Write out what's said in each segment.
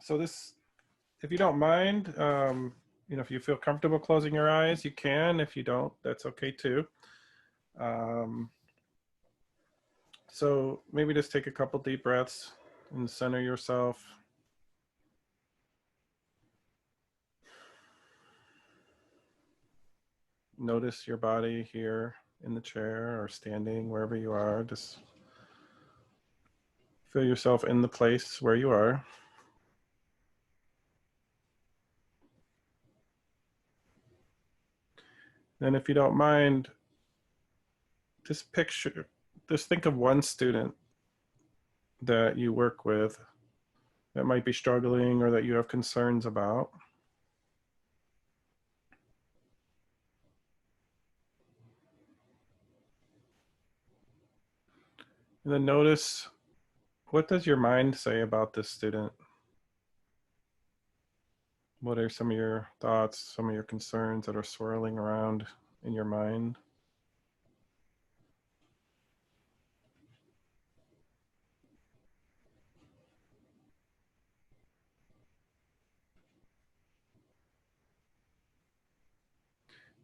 So this, if you don't mind, if you feel comfortable closing your eyes, you can. If you don't, that's okay too. So maybe just take a couple deep breaths and center yourself. Notice your body here in the chair or standing, wherever you are. Just feel yourself in the place where you are. And if you don't mind, just think of one student that you work with that might be struggling or that you have concerns about. And then notice, what does your mind say about this student? What are some of your thoughts, some of your concerns that are swirling around in your mind?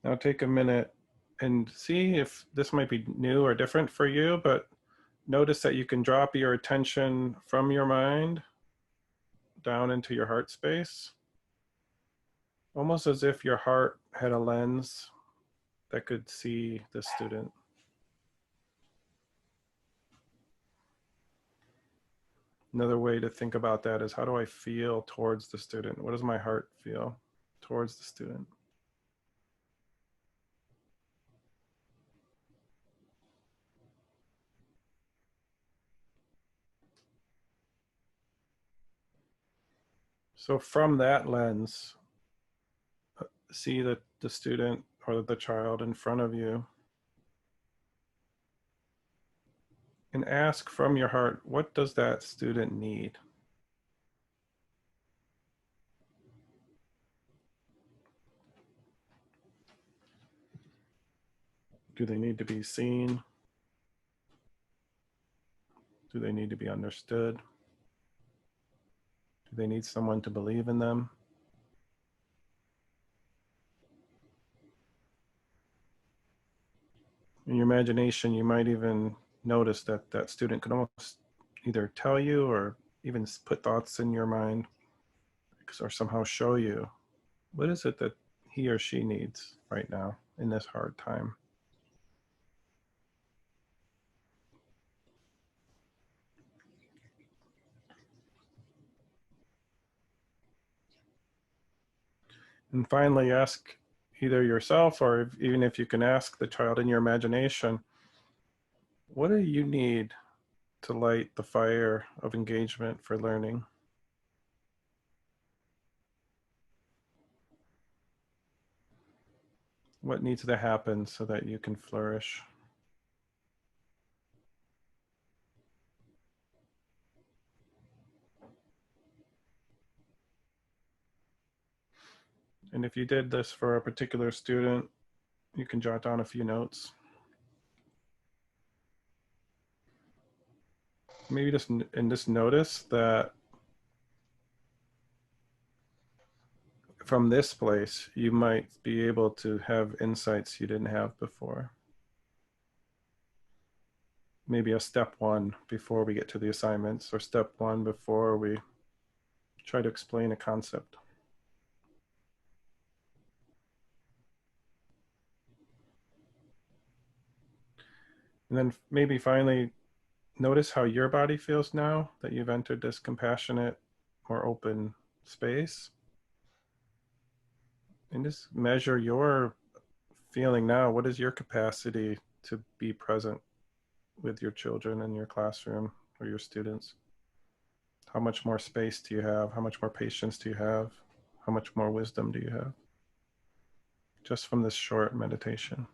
Now take a minute and see if this might be new or different for you, but notice that you can drop your attention from your mind down into your heart space, almost as if your heart had a lens that could see the student. Another way to think about that is, how do I feel towards the student? What does my heart feel towards the student? So from that lens, see the student or the child in front of you and ask from your heart, what does that student need? Do they need to be seen? Do they need to be understood? Do they need someone to believe in them? In your imagination, you might even notice that that student could almost either tell you or even put thoughts in your mind or somehow show you, what is it that he or she needs right now in this hard time? And finally, ask either yourself or even if you can ask the child in your imagination, what do you need to light the fire of engagement for learning? What needs to happen so that you can flourish? And if you did this for a particular student, you can jot down a few notes. Maybe just notice that from this place, you might be able to have insights you didn't have before. Maybe a step one before we get to the assignments, or step one before we try to explain a concept. And then maybe finally, notice how your body feels now that you've entered this compassionate, more open space. And just measure your feeling now. What is your capacity to be present with your children in your classroom or your students? How much more space do you have? How much more patience do you have? How much more wisdom do you have? Just from this short meditation.